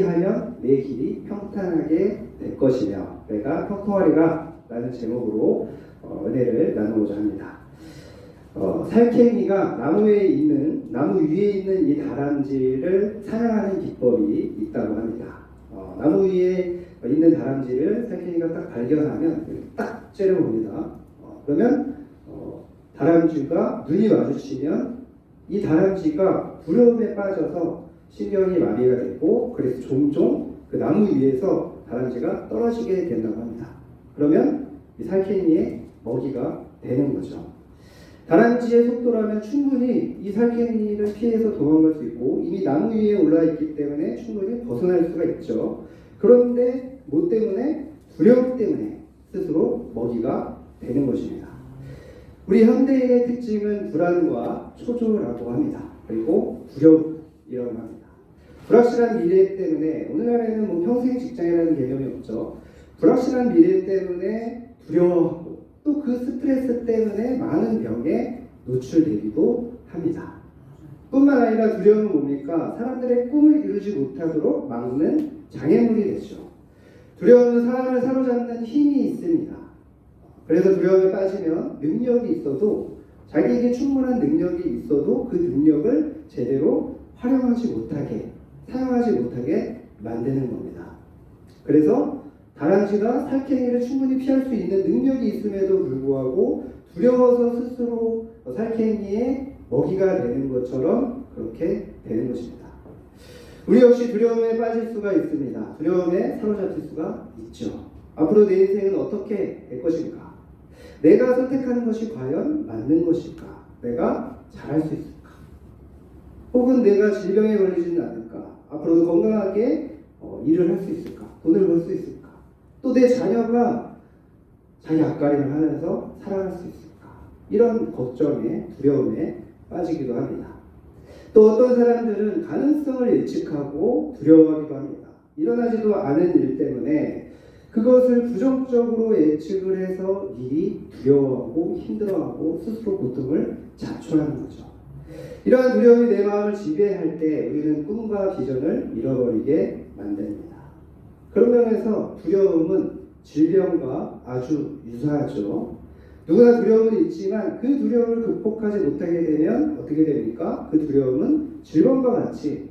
하면 내 길이 평탄하게 될 것이며 내가 평통하리라 라는 제목으로 은혜를 나누고자 합니다. 살쾡이가 나무 위에 있는 이 다람쥐를 사냥하는 기법이 있다고 합니다. 나무 위에 있는 다람쥐를 살쾡이가 딱 발견하면 딱 째려봅니다. 그러면 다람쥐가 눈이 마주치면 이 다람쥐가 두려움에 빠져서 신경이 마비가 되고 그래서 종종 그 나무 위에서 다람쥐가 떨어지게 된다고 합니다. 그러면 이 살쾡이의 먹이가 되는 거죠. 다람쥐의 속도라면 충분히 이 살쾡이를 피해서 도망갈 수 있고 이미 나무 위에 올라 있기 때문에 충분히 벗어날 수가 있죠. 그런데 뭐 때문에? 두려움 때문에 스스로 먹이가 되는 것입니다. 우리 현대인의 특징은 불안과 초조라고 합니다. 그리고 두려움이라고 합니다. 불확실한 미래 때문에 오늘날에는 뭐 평생 직장이라는 개념이 없죠. 불확실한 미래 때문에 두려워하고 또 그 스트레스 때문에 많은 병에 노출되기도 합니다. 뿐만 아니라 두려움은 뭡니까? 사람들의 꿈을 이루지 못하도록 막는 장애물이 되죠. 두려움은 사람을 사로잡는 힘이 있습니다. 그래서 두려움에 빠지면 능력이 있어도 자기에게 충분한 능력이 있어도 그 능력을 제대로 활용하지 못하게 사용하지 못하게 만드는 겁니다. 그래서 다람쥐가 살쾡이를 충분히 피할 수 있는 능력이 있음에도 불구하고 두려워서 스스로 살쾡이의 먹이가 되는 것처럼 그렇게 되는 것입니다. 우리 역시 두려움에 빠질 수가 있습니다. 두려움에 사로잡힐 수가 있죠. 앞으로 내 인생은 어떻게 될 것인가? 내가 선택하는 것이 과연 맞는 것일까? 내가 잘할 수 있을까? 혹은 내가 질병에 걸리지는 않을까? 앞으로도 건강하게 일을 할 수 있을까? 돈을 벌 수 있을까? 또 내 자녀가 자기 앞가림을 하면서 살아갈 수 있을까? 이런 걱정에 두려움에 빠지기도 합니다. 또 어떤 사람들은 가능성을 예측하고 두려워하기도 합니다. 일어나지도 않은 일 때문에 그것을 부정적으로 예측을 해서 미리 두려워하고 힘들어하고 스스로 고통을 자초하는 거죠. 이러한 두려움이 내 마음을 지배할 때 우리는 꿈과 비전을 잃어버리게 만듭니다. 그런 면에서 두려움은 질병과 아주 유사하죠. 누구나 두려움은 있지만 그 두려움을 극복하지 못하게 되면 어떻게 됩니까? 그 두려움은 질병과 같이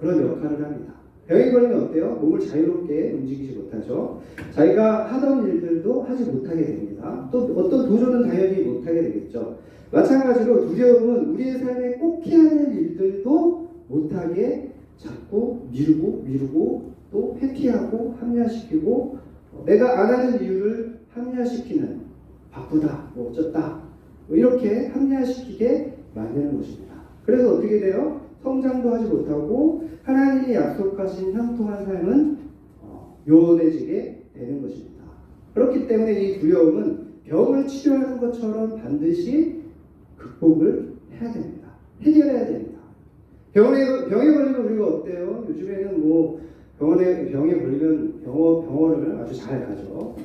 그런 역할을 합니다. 병에 걸리면 어때요? 몸을 자유롭게 움직이지 못하죠. 자기가 하던 일들도 하지 못하게 됩니다. 또 어떤 도전은 당연히 못하게 되겠죠. 마찬가지로 두려움은 우리의 삶에 꼭 해야 될 일들도 못하게 자꾸 미루고 또 회피하고 합리화시키고 내가 안 하는 이유를 합리화시키는 바쁘다, 뭐 어쩌다 이렇게 합리화시키게 만드는 것입니다. 그래서 어떻게 돼요? 성장도 하지 못하고 하나님이 약속하신 형통한 삶은 요원해지게 되는 것입니다. 그렇기 때문에 이 두려움은 병을 치료하는 것처럼 반드시 극복을 해야 됩니다. 해결해야 됩니다. 병에 걸리면 우리가 어때요? 요즘에는 뭐 병에 걸리면 병원을 아주 잘 가죠.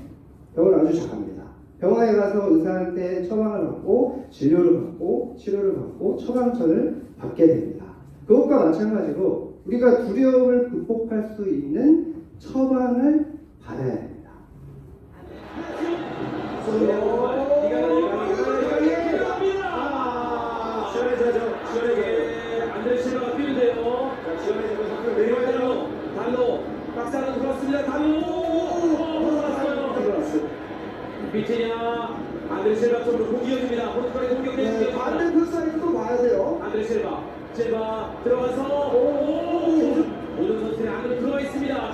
병원을 아주 잘 갑니다. 병원에 가서 의사한테 처방을 받고 진료를 받고 치료를 받고 처방전을 받게 됩니다. 그것과 마찬가지로 우리가 두려움을 극복할 수 있는 처방을 받아야 됩니다. 시원하게 안될 실바가 필요해요. 자, 시원해지고 상품 내려가요. 달로 박사는 들어왔습니다. 달로 들어왔어요. 비티냐 안될 실바 쪽으로 공이 이어집니다. 포르투갈의 공격대 반대편 사이드도 봐야 돼요. 안될 실바 들어가서 모든 선수들이 안으로 들어가 있습니다.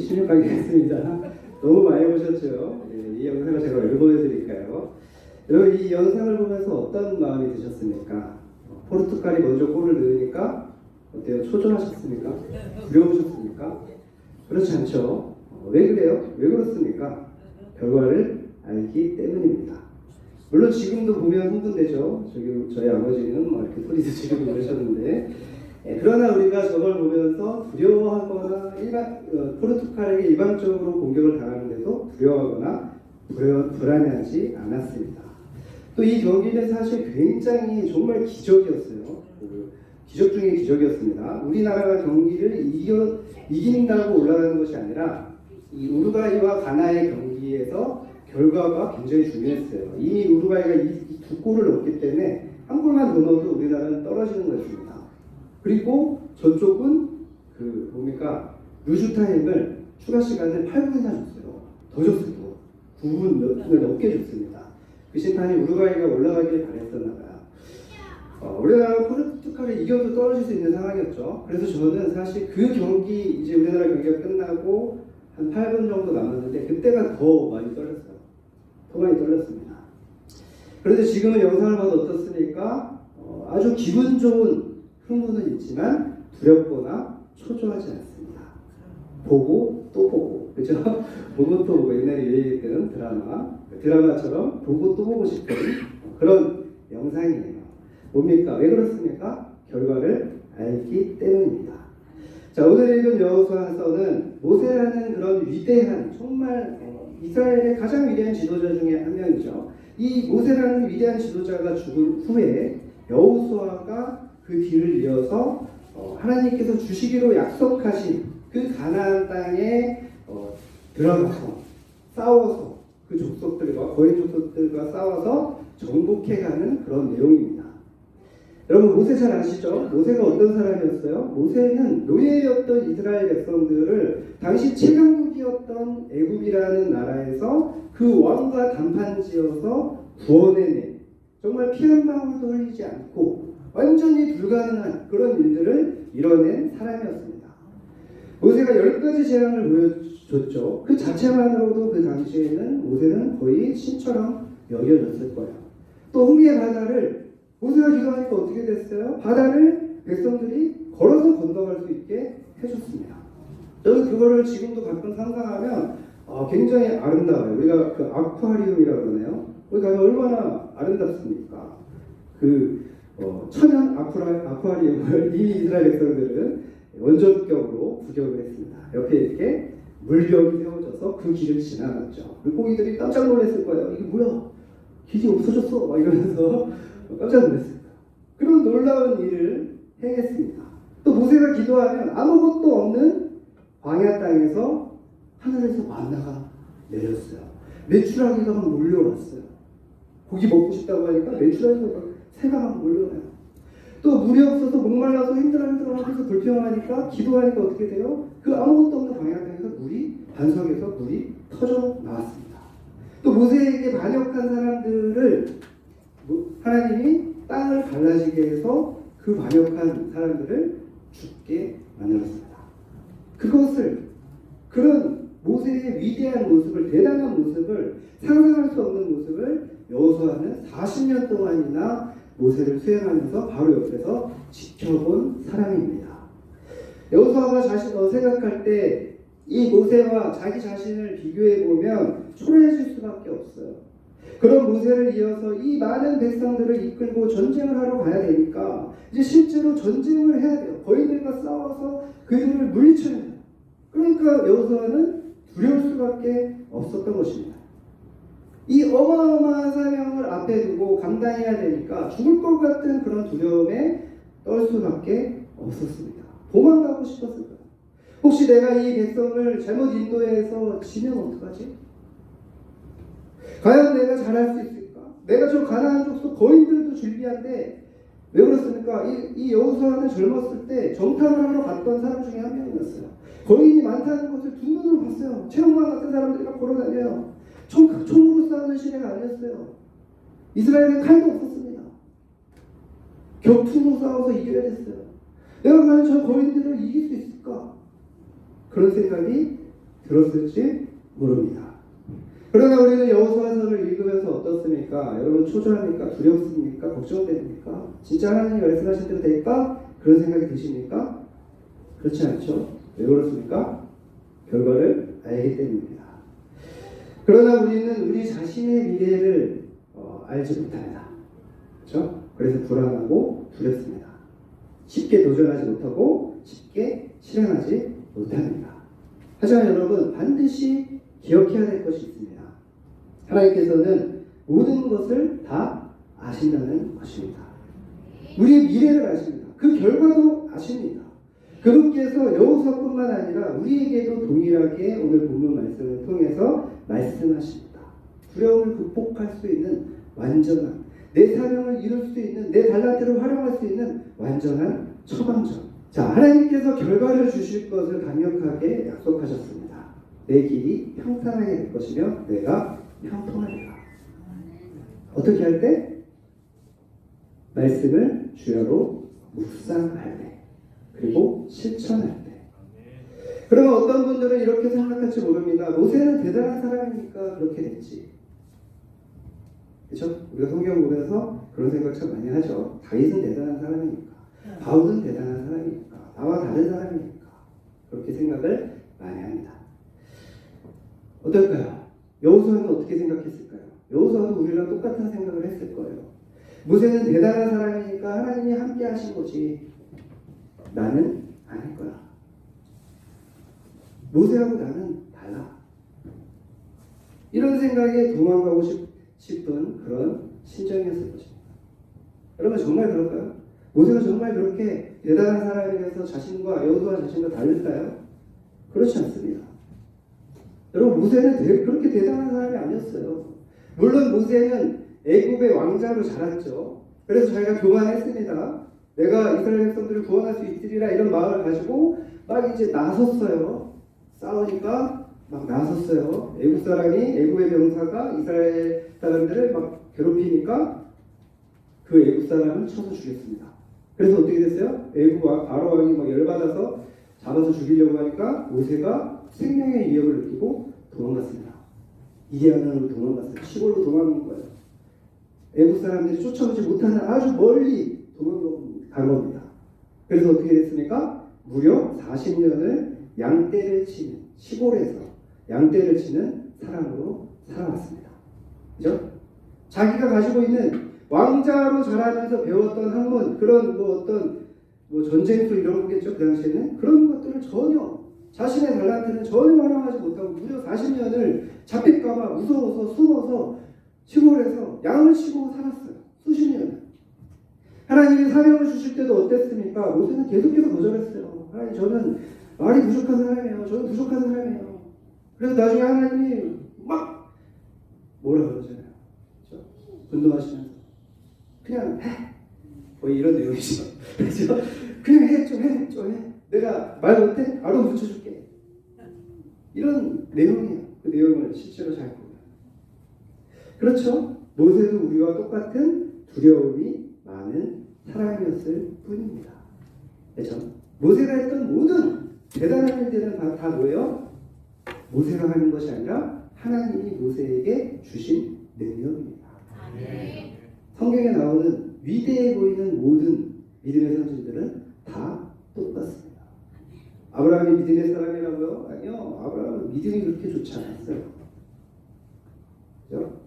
16강이겠습니다. 너무 많이 보셨죠? 이 영상을 제가 왜 보여드릴까요? 여러분 이 영상을 보면서 어떤 마음이 드셨습니까? 포르투갈이 먼저 골을 넣으니까 어때요? 초조하셨습니까? 두려우셨습니까? 그렇지 않죠? 왜 그래요? 왜 그렇습니까? 결과를 알기 때문입니다. 물론 지금도 보면 흥분되죠. 저희 아버지는 막 이렇게 소리도 지르고 그러셨는데, 그러나 우리가 저걸 보면서 두려워하거나 포르투갈에게 일방적으로 공격을 당하는데도 두려워하거나 불안해하지 않았습니다. 또 이 경기는 사실 굉장히 정말 기적이었어요. 기적 중에 기적이었습니다. 우리나라가 경기를 이긴다고 올라가는 것이 아니라 이 우루과이와 가나의 경기에서 결과가 굉장히 중요했어요. 이미 우루과이가 이 두 골을 넣었기 때문에 한 골만 더 넣어도 우리나라는 떨어지는 거였습니다. 그리고 저쪽은 루즈 타임을 추가 시간을 8분이나 줬어요. 더 줬어요. 9분을 넘게 줬습니다. 그 심판이 우루과이가 올라가길 바랬었나 봐요. 우리나라가 포르투갈을 이겨도 떨어질 수 있는 상황이었죠. 그래서 저는 사실 그 경기 이제 우리나라 경기가 끝나고 한 8분 정도 남았는데 그때가 더 많이 떨렸어요. 더 많이 떨렸습니다. 그런데 지금은 영상을 봐도 어떻습니까? 아주 기분 좋은 흥분은 있지만 두렵거나 초조하지 않습니다. 보고 또 보고, 그죠? 보고 또 보고, 옛날에 유행했던 드라마처럼 보고 또 보고 싶은 그런 영상이에요. 뭡니까? 왜 그렇습니까? 결과를 알기 때문입니다. 자, 오늘 읽은 여호수아서는 모세라는 그런 위대한, 정말 이스라엘의 가장 위대한 지도자 중에 한 명이죠. 이 모세라는 위대한 지도자가 죽은 후에 여호수아가 그 뒤를 이어서 하나님께서 주시기로 약속하신 그 가나안 땅에 들어가서 싸워서 그 족속들과 거인 족속들과 싸워서 정복해가는 그런 내용입니다. 여러분 모세 잘 아시죠? 모세가 어떤 사람이었어요? 모세는 노예였던 이스라엘 백성들을 당시 최강국이었던 애굽이라는 나라에서 그 왕과 단판지어서 구원해낸, 정말 피 한 방울도 흘리지 않고 완전히 불가능한 그런 일들을 이뤄낸 사람이었습니다. 모세가 10가지 재앙을 보여줬죠. 그 자체만으로도 그 당시에는 모세는 거의 신처럼 여겨졌을 거예요. 또 홍해 바다를 모세가 기도하니까 어떻게 됐어요? 바다를 백성들이 걸어서 건너갈 수 있게 해줬습니다. 저는 그거를 지금도 가끔 상상하면 굉장히 아름다워요. 우리가 그 아쿠아리움이라고 그러네요. 거기 가면 얼마나 아름답습니까? 천연 아쿠아리움을 이미 이스라엘 백성들은 원정격으로 구경을 했습니다. 옆에 이렇게 물벽이 세워져서 그 길을 지나갔죠. 그 고기들이 깜짝 놀랐을 거예요. 이게 뭐야? 길이 없어졌어? 막 이러면서 깜짝 놀랐을 거예요. 그런 놀라운 일을 행했습니다. 또 모세가 기도하면 아무것도 없는 광야 땅에서 하늘에서 만나가 내렸어요. 메추라기가 막 몰려왔어요. 고기 먹고 싶다고 하니까 메추라기가 새가 막 몰려와요. 또 물이 없어서 목말라서 힘들어하면서 불평하니까 기도하니까 어떻게 돼요? 그 아무것도 없는 광야 땅에서 반석에서 물이 터져 나왔습니다. 또 모세에게 반역한 사람들을 하나님이 땅을 갈라지게 해서 그 반역한 사람들을 죽게 만들었습니다. 그런 모세의 위대한 모습을, 대단한 모습을, 상상할 수 없는 모습을 여호수아는 40년 동안이나 모세를 수행하면서 바로 옆에서 지켜본 사람입니다. 여호수아가 생각할 때 이 모세와 자기 자신을 비교해 보면 초라해질 수밖에 없어요. 그런 모세를 이어서 이 많은 백성들을 이끌고 전쟁을 하러 가야 되니까 이제 실제로 전쟁을 해야 돼요. 거인들과 싸워서 그들을 물리쳐야 돼요. 그러니까 여호수아는 두려울 수밖에 없었던 것입니다. 이 어마어마한 사명을 앞에 두고 감당해야 되니까 죽을 것 같은 그런 두려움에 떨 수밖에 없었습니다. 도망가고 싶었을 거예요. 혹시 내가 이 백성을 잘못 인도해서 지면 어떡하지? 과연 내가 잘할 수 있을까? 내가 저 가나안 족속 거인들도 즐비한데 왜 그렇습니까? 이 여호수아는 젊었을 때 정탐을 하러 갔던 사람 중에 한 명이었어요. 거인이 많다는 것을 두 눈으로 봤어요. 체험관 같은 사람들이 막 걸어다녀요. 총으로 싸우는 시대가 아니었어요. 이스라엘에 칼도 없었습니다. 격투로 싸워서 이겨야 됐어요. 내가 과연 저 거인들을 이길 수 있을까? 그런 생각이 들었을지 모릅니다. 그러나 우리는 여호수아서를 읽으면서 어떻습니까? 여러분 초조합니까? 두렵습니까? 걱정됩니까? 진짜 하나님이 말씀하신 대로 될까? 그런 생각이 드십니까? 그렇지 않죠? 왜 그렇습니까? 결과를 알기 때문입니다. 그러나 우리는 우리 자신의 미래를 알지 못합니다. 그렇죠? 그래서 불안하고 두렵습니다. 쉽게 도전하지 못하고 쉽게 실행하지 못합니다. 하지만 여러분 반드시 기억해야 될 것이 있습니다. 하나님께서는 모든 것을 다 아신다는 것입니다. 우리의 미래를 아십니다. 그 결과도 아십니다. 그분께서 여호수아뿐만 아니라 우리에게도 동일하게 오늘 본문 말씀을 통해서 말씀하십니다. 두려움을 극복할 수 있는 완전한, 내 사명을 이룰 수 있는, 내 달란트를 활용할 수 있는 완전한 처방전. 자, 하나님께서 결과를 주실 것을 강력하게 약속하셨습니다. 내 길이 평탄하게 될 것이며 내가 형통하리라. 어떻게 할 때? 말씀을 주야로 묵상할 때, 그리고 실천할 때. 그러면 어떤 분들은 이렇게 생각할지 모릅니다. 모세는 대단한 사람이니까 그렇게 됐지. 그렇죠? 우리가 성경 보면서 그런 생각 참 많이 하죠. 다윗은 대단한 사람이니까, 바울은 대단한 사람이니까, 나와 다른 사람이니까 그렇게 생각을 많이 합니다. 어떨까요? 여호수아는 어떻게 생각했을까요? 여호수아도 우리랑 똑같은 생각을 했을 거예요. 모세는 대단한 사람이니까 하나님이 함께 하신 거지, 나는 아닐 거야. 모세하고 나는 달라. 이런 생각에 도망가고 싶은 그런 심정이었을 것입니다. 여러분 정말 그럴까요? 모세가 정말 그렇게 대단한 사람이라서 자신과 여호수아 자신과 다를까요? 그렇지 않습니다. 여러분 모세는 그렇게 대단한 사람이 아니었어요. 물론 모세는 애굽의 왕자로 자랐죠. 그래서 자기가 교만했습니다. 내가 이스라엘 백성들을 구원할 수 있으리라 이런 마음을 가지고 막 이제 나섰어요. 싸우니까 막 나섰어요. 애굽의 병사가 이스라엘 사람들을 막 괴롭히니까 그 애굽 사람을 쳐서 죽였습니다. 그래서 어떻게 됐어요? 애굽 바로 왕이 막 열받아서 잡아서 죽이려고 하니까 모세가 생명의 위협을 느끼고 도망갔습니다. 미디안으로 도망갔어요. 시골로 도망간 거예요. 애국 사람들이 쫓아오지 못하는 아주 멀리 도망간 겁니다. 그래서 어떻게 됐습니까? 무려 40년을 양떼를 치는, 시골에서 양떼를 치는 사람으로 살아왔습니다. 그죠? 자기가 가지고 있는 왕자로 자라면서 배웠던 학문, 그런 어떤 전쟁도 이런 거겠죠. 그 당시에는 그런 것들을 전혀, 자신의 달란트는 전혀 활용하지 못하고 무려 40년을 잡힐까봐 무서워서 숨어서 시골에서 양을 치고 살았어요. 수십 년. 하나님이 사명을 주실 때도 어땠습니까? 모세는 계속해서 거절했어요. 하나님, 저는 말이 부족한 사람이에요. 저는 부족한 사람이에요. 그래서 나중에 하나님이 막 뭐라 그러잖아요. 그렇죠? 분노하시면서 그냥 해. 거의 이런 내용이죠. 그렇죠? 그냥 해, 좀 해. 내가 말 못해? 알고 붙여줄게. 이런 내용이에요. 그 내용을 실제로 잘 보면. 그렇죠? 모세도 우리와 똑같은 두려움이 많은 사람이었을 뿐입니다. 그렇죠? 모세가 했던 모든 대단한 일들은 다 뭐예요? 모세가 하는 것이 아니라 하나님이 모세에게 주신 능력입니다. 성경에 나오는 위대해 보이는 모든 믿음의 선진들은 다 똑같습니다. 아브라함이 믿음의 사람이라고요? 아니요. 아브라함은 믿음이 그렇게 좋지 않았어요. 그렇죠?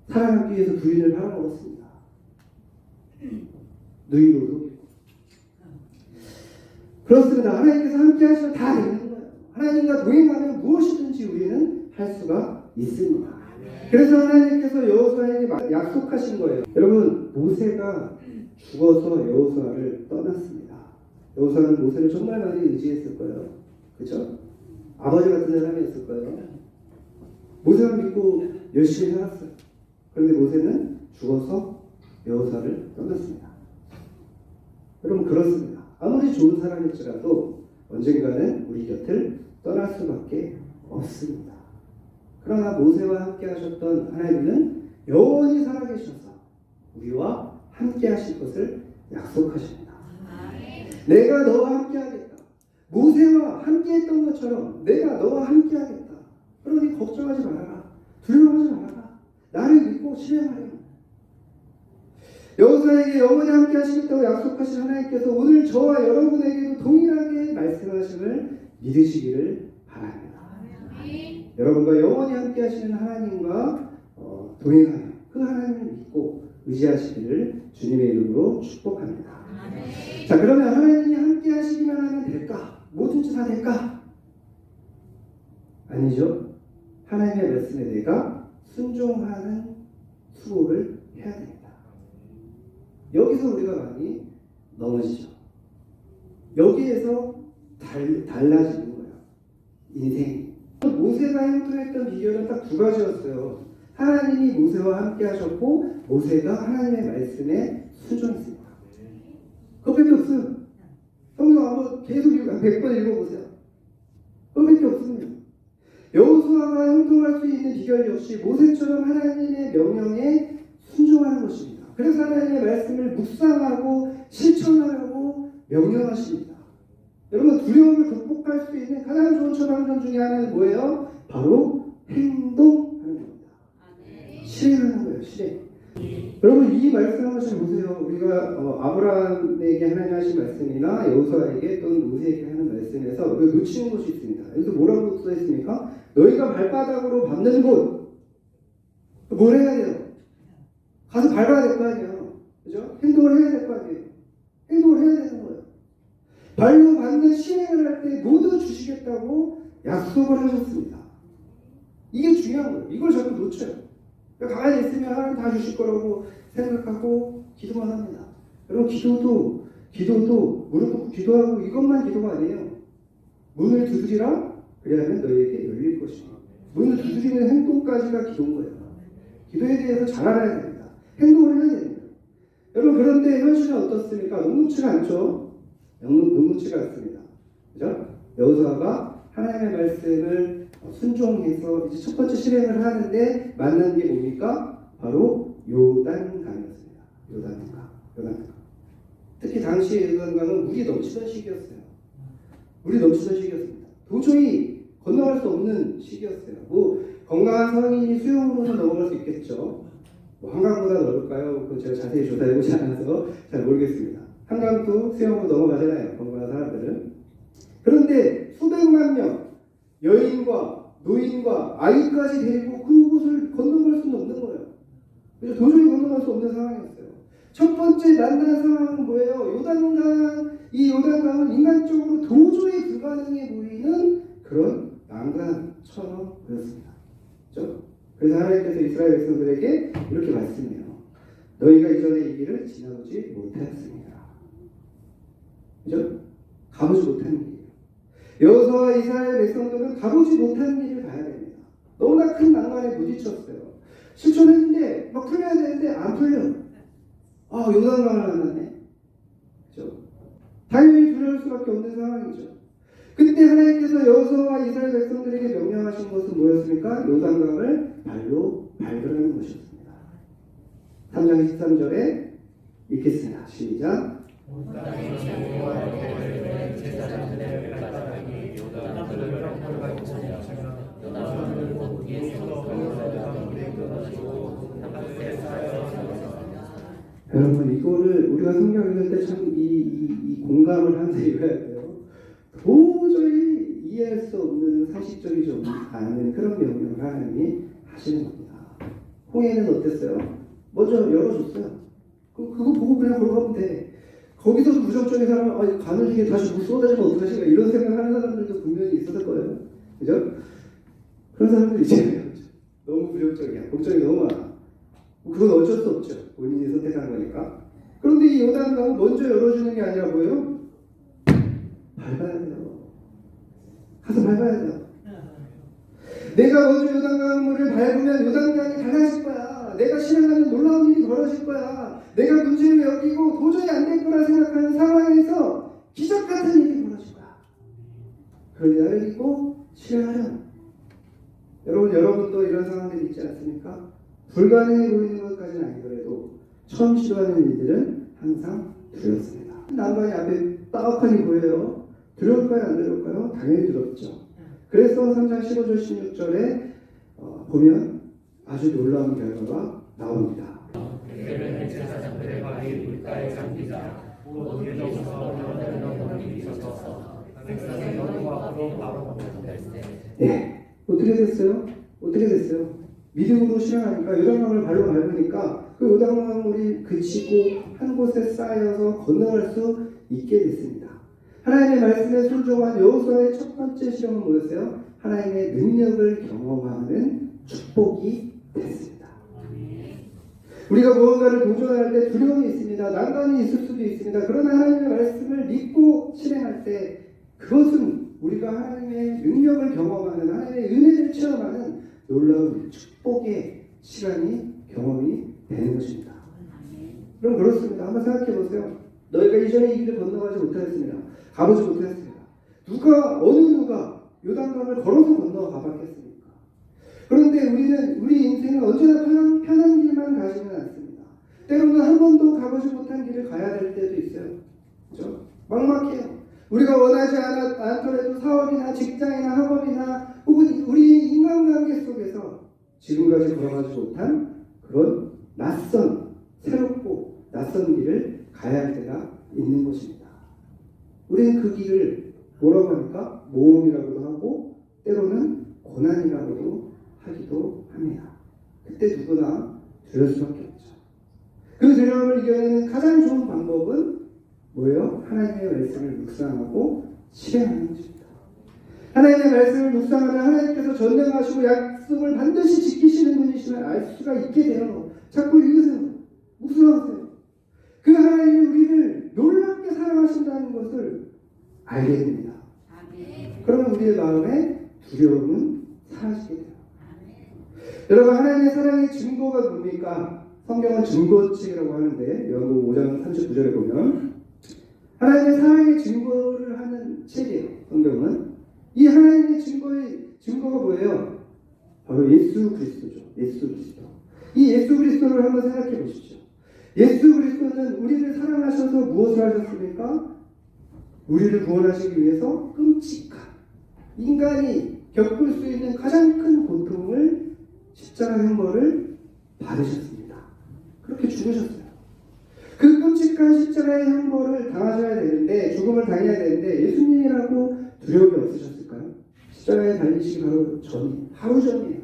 살아남기 위해서 부인을 팔아먹었습니다. 누이로 속이고. 그렇습니다. 하나님께서 함께 하시면 다 되는 거예요. 하나님과 동행하면 무엇이든지 우리는 할 수가 있습니다. 그래서 하나님께서 여호수아에게 약속하신 거예요. 여러분, 모세가 죽어서 여호수아를 떠났습니다. 여호수아는 모세를 정말 많이 의지했을 거예요. 그렇죠? 아버지 같은 사람이었을 거예요. 모세가 믿고 열심히 살았어요. 그런데 모세는 죽어서 여호수아를 떠났습니다. 여러분, 그렇습니다. 아무리 좋은 사람일지라도 언젠가는 우리 곁을 떠날 수밖에 없습니다. 그러나 모세와 함께 하셨던 하나님은 영원히 살아계셔서 우리와 함께 하실 것을 약속하십니다. 내가 너와 함께 하겠다. 모세와 함께했던 것처럼 내가 너와 함께하겠다. 그러니 걱정하지 말아라. 두려워하지 말아라. 나를 믿고 실행하라. 여호수아에게 영원히 함께 하시겠다고 약속하신 하나님께서 오늘 저와 여러분에게도 동일하게 말씀하심을 믿으시기를 바랍니다. 여러분과 영원히 함께 하시는 하나님과 동행하며 그 하나님을 믿고 의지하시기를 주님의 이름으로 축복합니다. 자, 그러면 하나님이 함께 하시기만 하면 될까? 뭐든지 다 될까? 아니죠. 하나님의 말씀에 내가 순종하는 수고를 해야 됩니다. 여기서 우리가 많이 넘어지죠. 여기에서 달라지는 거예요. 인생이. 모세가 행동했던 비결은 딱 두 가지였어요. 하나님이 모세와 함께 하셨고 모세가 하나님의 말씀에 순종했습니다. 그것밖에 없어요. 성경 한번 계속 100번 읽어보세요. 그것밖에 없습니다. 여호수아가 행동할 수 있는 비결 역시 모세처럼 하나님의 명령에 순종하는 것입니다. 그래서 하나님의 말씀을 묵상하고 실천하라고 명령하십니다. 여러분, 두려움을 극복할 수 있는 가장 좋은 처방전 중에 하나는 뭐예요? 바로 행동하는 겁니다. 실행하는 거예요. 실행. 여러분, 이 말씀 한번 보세요. 우리가 아브라함에게 하나님 하신 말씀이나 여호수아에게 또는 모세에게 하는 말씀에서 우리가 놓치는 것이 있습니다. 여기서 뭐라고 써있습니까? 너희가 발바닥으로 밟는 곳, 뭘 해야 돼요? 가서 밟아야 될 거 아니에요. 그죠? 행동을 해야 될 거 아니에요. 행동을 해야 되는 거예요. 발로 밟는 실행을 할 때 모두 주시겠다고 약속을 하셨습니다. 이게 중요한 거예요. 이걸 자꾸 놓쳐요. 그러니까 가만히 있으면 하나님 다 주실 거라고 생각하고 기도만 합니다. 여러분, 기도도 무릎 꿇고 기도하고 이것만 기도가 아니에요. 문을 두드리라 그래야면 너희에게 열릴 것이고 문을 두드리는 행동까지가 기도인 거예요. 기도에 대해서 잘 알아야 됩니다. 행동을 해야 됩니다. 여러분, 그런데 현실은 어떻습니까? 녹록치가 않죠. 녹록치가 않습니다. 그죠? 여호수아가 하나님의 말씀을 순종해서 이제 첫 번째 실행을 하는데 만난 게 뭡니까? 바로 요단강이었습니다. 요단강. 특히 당시의 요단강은 물이 넘치던 시기였어요. 물이 넘치던 시기였습니다. 도저히 건너갈 수 없는 시기였어요. 뭐 건강한 성인이 수영으로는 넘어갈 수 있겠죠. 뭐 한강보다 넓을까요? 그건 제가 자세히 조사해보지 않아서 잘 모르겠습니다. 한강도 수영으로 넘어가잖아요. 건강한 사람들은. 그런데 수백만 명 여인과 노인과 아이까지 데리고 그곳을 건너갈 수는 없는 거예요. 그래서 도저히 건너갈 수 없는 상황이었어요. 첫 번째 만난 상황은 뭐예요? 요단강. 이 요단강은 인간적으로 도저히 불가능해 보이는 그런 난간처럼 보였습니다. 그렇죠? 그래서 하나님께서 이스라엘 백성들에게 이렇게 말씀해요. 너희가 이전에 이 길을 지나오지 못하였습니다. 그죠? 가보지 못한 길이에요. 여호수아와 이스라엘 백성들은 가보지 못한 길을 가야 됩니다. 너무나 큰 난관에 부딪혔어요. 실천했는데 막 풀려야 되는데 안 풀려. 요단강을 만났네. 그죠? 당연히 두려울 수밖에 없는 상황이죠. 그때 하나님께서 여호수아와 이스라엘 백성들에게 명령하신 것은 뭐였습니까? 요단강을 발로 밟으라는 것이었습니다. 3장 13절에 읽겠습니다. 시작. 여러분, 이거를 우리가 성경 읽을 때 참 이 공감을 하면서 읽어야 돼요. 도저히 이해할 수 없는 상식적이지 않은 그런 명령을 하나님이 하시는 겁니다. 홍해는 어땠어요? 먼저 열어줬어요. 그거 보고 그냥 걸어가면 돼. 거기서도 무정적인 사람은 가늘리게 다시 물 쏟아지면 어떡하지? 이런 생각하는 사람들도 분명히 있었을 거예요. 그죠? 그런 사람들이 있잖아요. 너무 부정적이야. 걱정이 너무 많아. 그건 어쩔 수 없죠. 본인이 선택한 거니까. 그런데 이 요단강은 먼저 열어주는 게 아니라 뭐예요? 밟아야 돼요. 가서 밟아야 돼요. 내가 먼저 요단강물을 밟으면 요단강이 달라질 거야. 내가 실행하는 놀라운 일이 벌어질 거야. 내가 문제를 여기고 도저히 안 될 거라 생각하는 상황에서 기적 같은 일이 벌어질 거야. 그런데 나를 믿고 실행하렴. 여러분도 이런 상황들이 있지 않습니까? 불가능해 보이는 것까지는 아니더라도 처음 시도하는 일들은 항상 두렵습니다. 난관이 앞에 떡하니 보여요. 두려울까요? 안 두려울까요? 당연히 두렵죠. 그래서 3장 15절 16절에 보면 아주 놀라운 결과가 나옵니다. 그들은 제사장들의 발이 물가에 잠기자 곧 여기서 너는 미쳐서 백성의 영과 앞으로 바로 건너들세. 네, 어떻게 됐어요? 어떻게 됐어요? 믿음으로 실행하니까 요단강을 발로 밟으니까 그 요단강물이 그치고 한 곳에 쌓여서 건너갈 수 있게 됐습니다. 하나님의 말씀에 순종한 여호수아의 첫 번째 실험은 뭐였어요? 하나님의 능력을 경험하는 축복이 됐습니다. 우리가 무언가를 도전할 때 두려움이 있습니다. 난관이 있을 수도 있습니다. 그러나 하나님의 말씀을 믿고 실행할 때 그것은 우리가 하나님의 능력을 경험하는, 하나님의 은혜를 체험하는 놀라운 축복의 시간이 경험이 되는 것입니다. 그럼 그렇습니다. 한번 생각해 보세요. 너희가 이전에 이 길을 건너가지 못하였습니다. 가보지 못했습니다. 어느 누가 요단강을 걸어서 건너가 봤겠습니까? 그런데 우리 인생은 언제나 편한 길만 가지는 않습니다. 때로는 한 번도 가보지 못한 길을 가야 될 때도 있어요. 그렇죠? 막막해요. 우리가 원하지 않더라도 사업이나 직장이나 학업이나 혹은 우리 인간관계 속에서 지금까지 걸어가지 못한 그런 새롭고 낯선 길을 가야 할 때가 있는 것입니다. 우리는 그 길을 뭐라고 합니까? 모험이라고도 하고 때로는 고난이라고도 하기도 합니다. 그때 누구나 두려울 수밖에 없죠. 그 두려움을 이겨내는 가장 좋은 방법은 뭐예요? 하나님의 말씀을 묵상하고 실행하는 것입니다. 하나님의 말씀을 묵상하면 하나님께서 전능하시고 약속을 반드시 지키시는 분이심을 알 수가 있게 돼요. 자꾸 읽으세요. 묵상하세요. 그 하나님이 우리를 놀랍게 사랑하신다는 것을 알게 됩니다. 그러면 우리의 마음에 두려움은 사라지게 돼요. 여러분, 하나님의 사랑의 증거가 뭡니까? 성경은 증거책이라고 하는데 요한복음 5장 39절에 보면 하나님의 사랑의 증거를 하는 책이에요. 성경은 이 하나님의 증거가 뭐예요? 바로 예수 그리스도죠. 예수 그리스도. 이 예수 그리스도를 한번 생각해 보십시오. 예수 그리스도는 우리를 사랑하셔서 무엇을 하셨습니까? 우리를 구원하시기 위해서 끔찍한 인간이 겪을 수 있는 가장 큰 고통을 십자가 형벌을 받으셨습니다. 그렇게 죽으셨어요. 그 끔찍한 십자가의 형벌을 당하셔야 되는데, 죽음을 당해야 되는데 예수님이라고 두려움이 없으셨을까요? 십자가에 달리시기 하루 전이에요.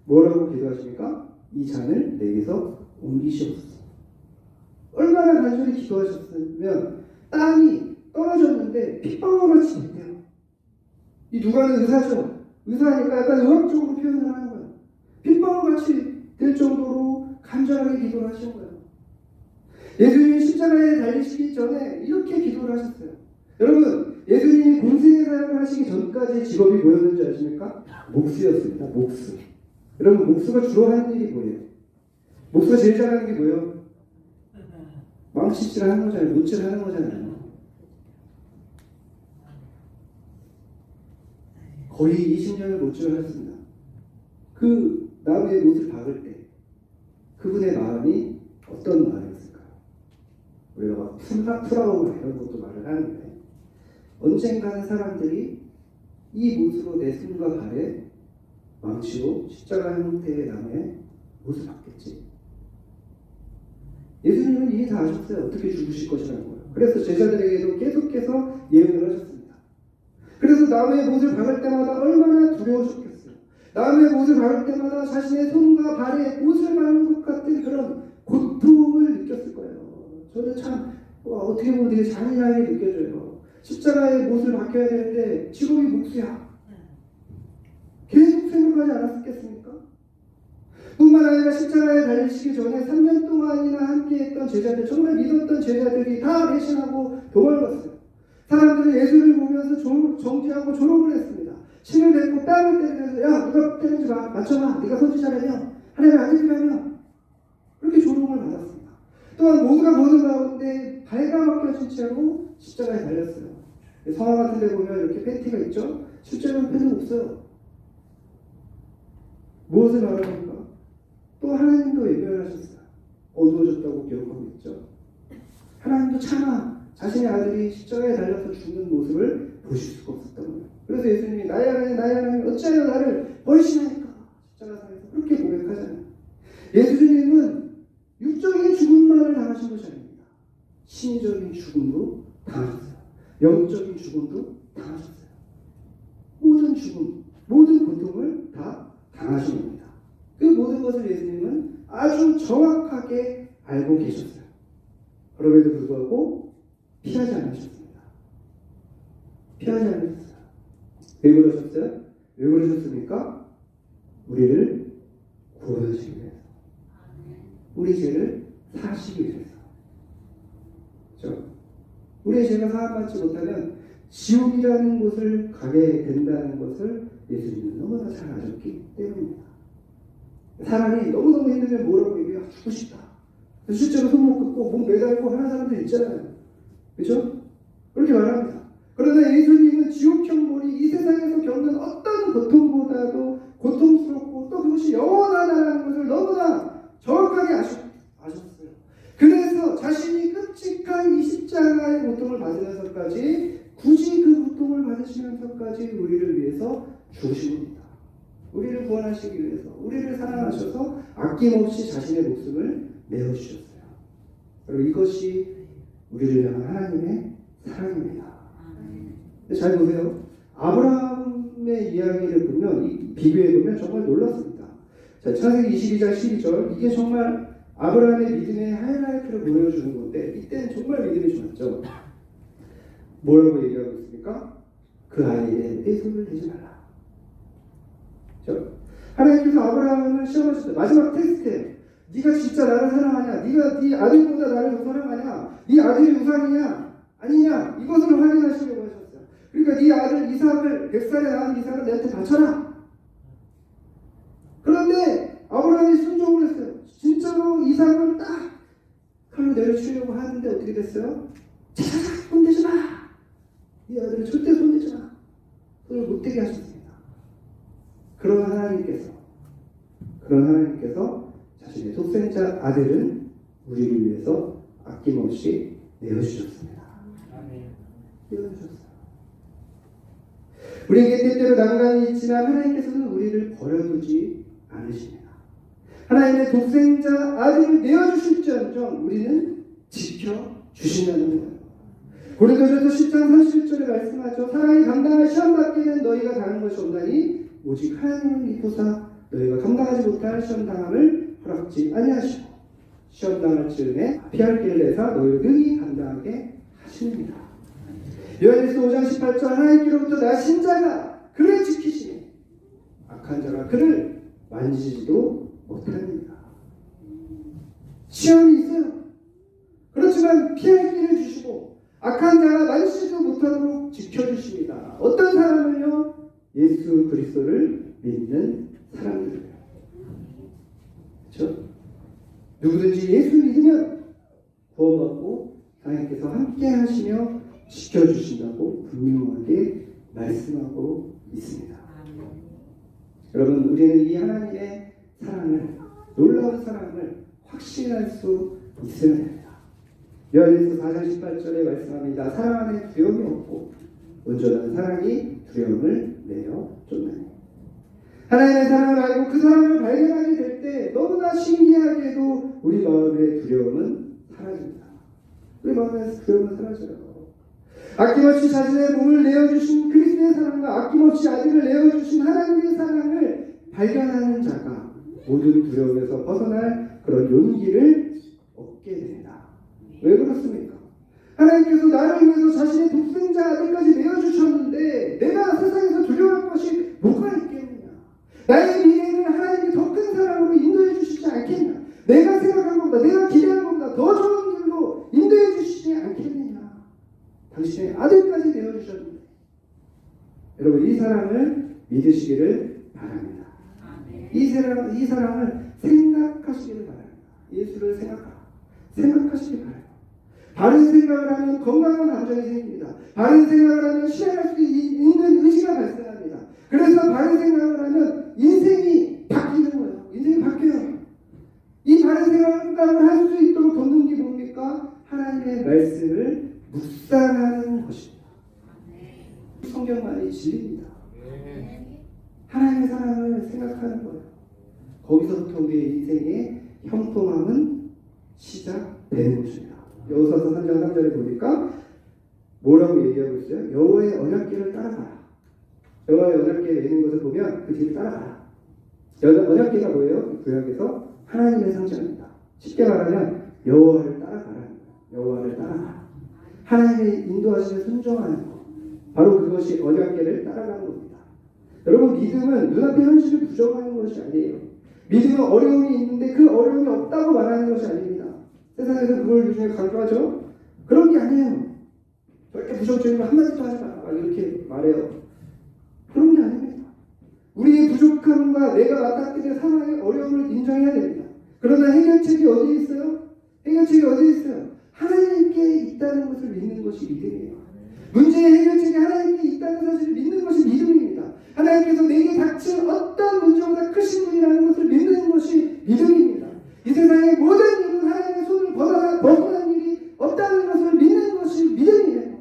뭐라고 기도하십니까? 이 잔을 내게서 옮기시옵소서. 얼마나 간절히 기도하셨으면 땀이 떨어졌는데 핏방울같이 됐대요. 이 누가는 의사죠. 의사니까 약간 의학적으로 표현을 하는 거예요. 핏방울같이 될 정도로 간절하게 기도를 하신 거예요. 예수님이 십자가에 달리시기 전에 이렇게 기도를 하셨어요. 여러분, 예수님이 공생의 사역을 하시기 전까지 직업이 뭐였는지 아십니까? 목수였습니다. 목수. 여러분, 목수가 주로 하는 일이 뭐예요? 목수가 제일 잘하는 게 뭐예요? 망치질 하는 거잖아요. 못질 하는 거잖아요. 거의 20년을 못질을 하셨습니다. 그 나무에 못을 박을 때 그분의 마음이 어떤 마음이었을까요? 우리가 막 프라우마 이런 것도 말을 하는데 언젠가는 사람들이 이 못으로 내 손과 발에 망치로 십자가 형태의 나무에 못을 박겠지. 예수님은 이미 다 아셨어요. 어떻게 죽으실 것이라는 거예요. 그래서 제자들에게도 계속해서 예언을 하셨습니다. 그래서 나무의 못을 박을 때마다 얼마나 두려우셨겠어요. 나무의 못을 박을 때마다 자신의 손과 발에 못을 박는 것 같은 그런 고통을 느꼈을 거예요. 저는 참 어떻게 보면 되게 잔인하게 느껴져요. 십자가에 못을 박혀야 되는데 직업이 목수야. 계속 생각하지 않았겠습니까? 뿐만 아니라 십자가에 달리시기 전에 3년 동안이나 함께했던 제자들, 정말 믿었던 제자들이 다 배신하고 도망갔어요. 사람들은 예수를 보면서 정죄하고 조롱을 했습니다. 침을 뱉고 뺨을 때리면서 야, 누가 때리는지 맞춰봐. 네가 선지자라며 하나님의 아들이라며 그렇게 조롱을 받았습니다. 또한 모두가 보는 가운데 발가벗겨진 채로 십자가에 달렸어요. 성화 같은 데 보면 이렇게 팬티가 있죠? 실제로는 팬은 없어요. 무엇을 말합니까? 또 하나님도 예배를 하셨어요. 어두워졌다고 기록하고 있죠. 하나님도 자신의 아들이 십자가에 달려서 죽는 모습을 보실 수가 없었던 거예요. 그래서 예수님이 나의 하나님 어찌하여 나를 버리시나이까 십자가상에서 그렇게 고백하잖아요. 예수님은 육적인 죽음만을 당하신 것이 아닙니다. 심리적인 죽음도 당하셨어요. 영적인 죽음도 당하셨어요. 모든 죽음, 모든 고통을 다 당하신 겁니다. 그 모든 것을 예수님은 아주 정확하게 알고 계셨어요. 그럼에도 불구하고 피하지 않으셨습니다. 피하지 않으셨어요. 왜 그러셨어요? 왜 그러셨습니까? 우리를 구원하시기 위해서. 우리 죄를 사하시기 위해서. 그렇죠? 우리의 죄가 사함받지 못하면 지옥이라는 곳을 가게 된다는 것을 예수님은 너무나 잘 아셨기 때문입니다. 사람이 너무너무 힘들면 뭐라고 얘기해요? 죽고 싶다. 실제로 손목 긋고 몸 매달고 하는 사람들 있잖아요. 그렇죠? 그렇게 말합니다. 그러나 예수님은 지옥형 몰이 이 세상에서 겪는 어떤 고통보다도 고통스럽고 또 그것이 영원하다는 것을 너무나 정확하게 아셨어요. 그래서 자신이 끔찍한 이 십자가의 고통을 받으면서까지 굳이 그 고통을 받으시면서까지 우리를 위해서 죽으신 겁니다. 우리를 구원하시기 위해서, 우리를 사랑하셔서 아낌없이 자신의 목숨을 내어주셨어요. 그리고 이것이 우리를 향한 하나님의 사랑입니다. 잘 보세요. 아브라함의 이야기를 보면, 비교해 보면 정말 놀랐습니다. 자, 창세기 22장 12절, 이게 정말 아브라함의 믿음의 하이라이트를 보여주는 건데, 이때는 정말 믿음이 좋았죠. 뭐라고 얘기하고 있습니까? 그 아이의 내 손을 대지 말라. 그렇죠? 하나님께서 아브라함을 시험하셨어요. 마지막 테스트예요. 네가 진짜 나를 사랑하냐? 네가 네 아들보다 나를 더 사랑하냐? 네 아들이 우상이냐? 아니냐? 이것을 확인하시려고 하셨어요. 그러니까 네 아들 이삭을 100살에 낳은 이삭을 내한테 바쳐라. 그런데 아브라함이 순종을 했어요. 진짜로 이삭을 딱 칼로 내려치려고 하는데 어떻게 됐어요? 손대지 마. 네 아들을 절대 손대지 마. 손을 못 대게 하셨습니다. 그런 하나님께서 자신의 독생자 아들은 우리를 위해서 아낌없이 내어주셨습니다. 내어주셨어요. 우리에게 때때로 난관이 있지만 하나님께서는 우리를 버려두지 않으십니다. 하나님의 독생자 아들을 내어주실지언정 우리는 지켜주신다는 거예요. 고린도전서 10장 31절에 말씀하죠. 사랑이 감당할 시험 받기는 너희가 다른 것이 없나니 오직 하나님을 믿고사 너희가 감당하지 못할 시험 당함을 허락지 아니하시고 시험 당할 즈음에 피할 길을 내사 너희를 능히 감당하게 하십니다. 요한일서 5장 18절 하나님께로부터 나신 자가 그를 지키시니 악한 자가 그를 만지지도 못합니다. 시험이 있어요. 그렇지만 피할 길을 주시고 악한 자가 만지지도 못하도록 지켜주십니다. 어떤 사람을요? 예수 그리스도를 믿는 사람들이에요. 그렇죠? 누구든지 예수를 믿으면 구원받고 하나님께서 함께 하시며 지켜주신다고 분명하게 말씀하고 있습니다. 여러분, 우리는 이 하나님의 사랑을, 놀라운 사랑을 확신할 수 있어야 됩니다. 요한일서 4장 18절에 말씀합니다. 사랑 안에 두려움이 없고 온전한 사랑이 두려움을 내어 쫓나니. 하나님의 사랑을 알고 그 사랑을 발견하게 될 때 너무나 신기하게도 우리 마음의 두려움은 사라집니다. 우리 마음의 두려움은 사라져요. 아낌없이 자신의 몸을 내어주신 그리스도의 사랑과 아낌없이 아들을 내어주신 하나님의 사랑을 발견하는 자가 모든 두려움에서 벗어날 그런 용기를 얻게 됩니다. 왜 그렇습니까? 하나님께서 나를 위해서 자신의 독생자 아들까지 내어주셨는데 내가 세상에서 두려워할 것이 뭐가 있겠느냐? 나의 미래는 하나님이 더 큰 사랑으로 인도해 주시지 않겠냐? 내가 생각한 것보다 내가 기대한 것보다 더 좋은 길로 인도해 주시지 않겠느냐? 당신의 아들까지 내어주셨는데 여러분 이 사랑을 믿으시기를 바랍니다. 이 사랑을 생각하시기를 바랍니다. 예수를 생각하시기 바랍니다. 바른 생각을 하면 건강한 감정이 생깁니다. 바른 생각을 하면 실행할 수 있는 의지가 발생합니다. 그래서 바른 생각을 하면 인생이 바뀌는 거예요. 인생이 바뀌어요. 이 바른 생각을 할 수 있도록 돕는 게 뭡니까? 하나님의 말씀을 묵상 성경만이 진리입니다. 하나님의 사랑을 생각하는 거예요. 거기서부터 우리의 인생의 형통함은 시작되는 것입니다. 여호수아서 3장 3절에 보니까 뭐라고 얘기하고 있어요? 여호와의 언약궤를 따라가라. 여호와의 언약궤에 있는 것을 보면 그 뒤를 따라가라. 언약궤가 뭐예요? 구약에서 하나님의 상징입니다. 쉽게 말하면 여호와를 따라가라는 거예요. 여호와를 따라가라. 하나님의 인도하심에 순종하는 것. 바로 그것이 언약궤를 따라가는 겁니다. 여러분, 믿음은 눈앞의 현실을 부정하는 것이 아니에요. 믿음은 어려움이 있는데 그 어려움이 없다고 말하는 것이 아닙니다. 세상에서 그걸 요즘에 강조하죠. 그런 게 아니에요. 절대 부정적인 걸 한마디도 하지 마라 이렇게 말해요. 그런 게 아닙니다. 우리의 부족함과 내가 맞닥뜨릴 상황의 어려움을 인정해야 됩니다. 그러나 해결책이 어디에 있어요? 해결책이 어디에 있어요? 하나님께 있다는 것을 믿는 것이 믿음이에요. 문제의 해결책이 하나님께 있다는 사실을 믿는 것이 믿음입니다. 하나님께서 내게 닥친 어떤 문제보다 크신 분이라는 것을 믿는 것이 믿음입니다. 이 세상의 모든 일은 하나님의 손을 벗어난 일이 없다는 것을 믿는 것이 믿음이에요.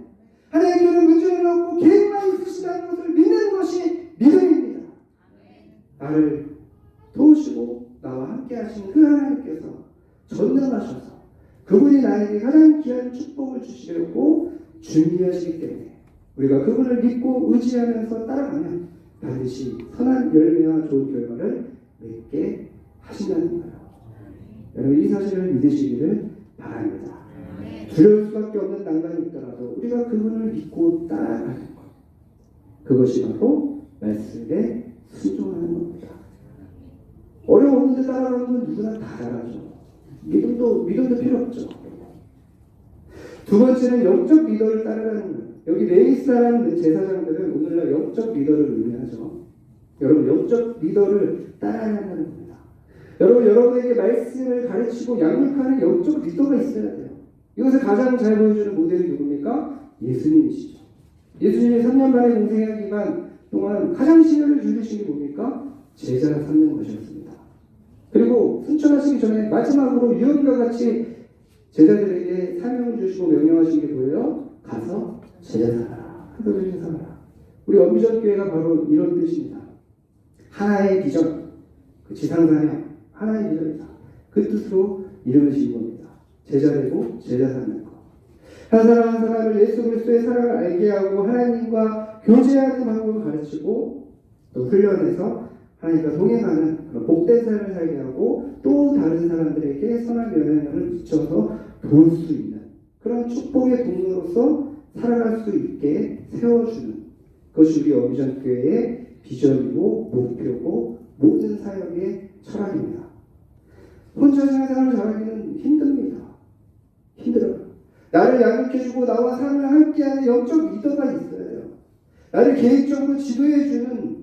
하나님께는 문제를 없고 계획만 있으시다는 것을 믿는 것이 믿음입니다. 나를 도우시고 나와 함께 하신 그 하나님께서 전능하셔서 그분이 나에게 가장 귀한 축복을 주시려고 준비하시기 때문에 우리가 그분을 믿고 의지하면서 따라가면 반드시 선한 열매와 좋은 결과를 맺게 하신다는 거예요. 여러분, 이 사실을 믿으시기를 바랍니다. 두려울 수밖에 없는 난관이 있더라도 우리가 그분을 믿고 따라가는 것, 그것이 바로 말씀에 순종하는 겁니다. 어려움 없는데 따라가는 건 누구나 다 잘하죠. 믿음도 필요 없죠. 두 번째는 영적 리더를 따라가는 거예요. 여기 레이스라는 제사장들은 오늘날 영적 리더를 의미하죠. 여러분, 영적 리더를 따라야 한다는 겁니다. 여러분에게 말씀을 가르치고 양육하는 영적 리더가 있어야 돼요. 이것을 가장 잘 보여주는 모델이 누굽니까? 예수님이시죠. 예수님이 3년 반의 공생의 기간 동안 가장 시련을 주신 게 뭡니까? 제자 3년 것이었습니다. 그리고 순천하시기 전에 마지막으로 유언과 같이 제자들에게 사명을 주시고 명령하신 게 뭐예요? 가서 제자 삼아라. 그들을 삼아라. 우리 엄비전교회가 바로 이런 뜻입니다. 하나의 비전, 그 지상사명, 하나의 비전이다. 그 뜻으로 이름을 지은 겁니다. 제자되고 제자 삼는 것. 한 사람 한 사람을 예수 그리스도의 사랑을 알게 하고 하나님과 교제하는 방법을 가르치고 또 훈련해서 하나님과 동행하는 그런 복된 삶을 살게 하고 또 다른 사람들에게 선한 영향력을 미쳐서 도울 수 있는 그런 축복의 동료로서 살아갈 수 있게 세워주는 그것이 우리 어비전교회의 비전이고 목표고 모든 사역의 철학입니다. 혼자 생활을 잘하기는 힘듭니다. 힘들어요. 나를 양육해주고 나와 삶을 함께하는 영적 리더가 있어야 돼요. 나를 계획적으로 지도해주는,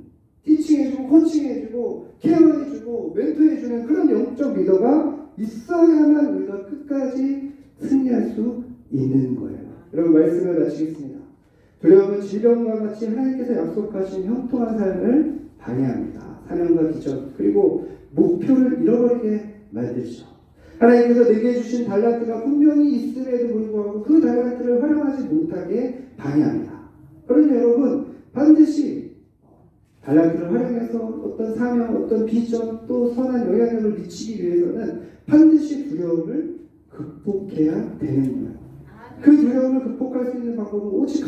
티칭해주고 코칭해주고 케어해주고 멘토해주는 그런 영적 리더가 있어야만 우리가 끝까지 승리할 수 있는 거예요. 여러분, 말씀을 마치겠습니다. 두려움은 질병과 같이 하나님께서 약속하신 형통한 삶을 방해합니다. 사명과 비전 그리고 목표를 잃어버리게 만들죠. 하나님께서 내게 주신 달란트가 분명히 있음에도 불구하고 그 달란트를 활용하지 못하게 방해합니다. 그러니 여러분, 반드시 달란트를 활용해서 어떤 사명, 어떤 비전, 또 선한 영향력을 미치기 위해서는 반드시 두려움을 극복해야 되는 거예요. 그 두려움을 극복할 수 있는 방법은 오직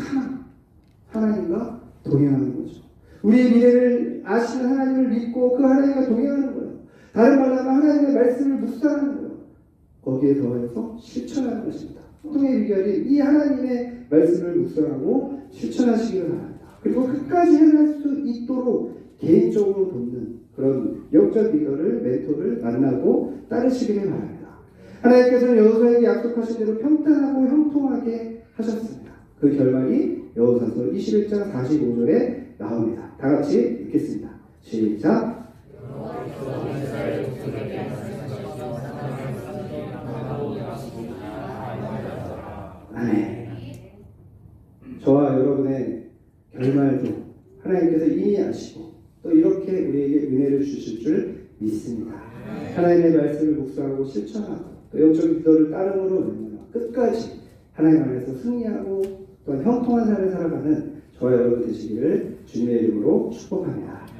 하나님과 동행하는 거죠. 우리의 미래를 아시는 하나님을 믿고 그 하나님과 동행하는 거예요. 다른 말로 하면 하나님의 말씀을 묵상하는 거예요. 거기에 더해서 실천하는 것입니다. 보통의 비결이 이 하나님의 말씀을 묵상하고 실천하시기를 바랍니다. 그리고 끝까지 해낼 수 있도록 개인적으로 돕는 그런 영적 리더를, 멘토를 만나고 따르시기를 바랍니다. 하나님께서는 여호수아에게 약속하신 대로 평탄하고 형통하게 하셨습니다. 그 결말이 여호수아서 21장 45절에 나옵니다. 다 같이 읽겠습니다. 시작. 아멘. 저와 여러분의 결말도 하나님께서 이미 아시고 또 이렇게 우리에게 은혜를 주실 줄 믿습니다. 하나님의 말씀을 묵상하고 실천하고 또 영적 리더를 따름으로 끝까지 하나님 안에서 승리하고 또한 형통한 삶을 살아가는 저와 여러분 되시기를 주님의 이름으로 축복합니다.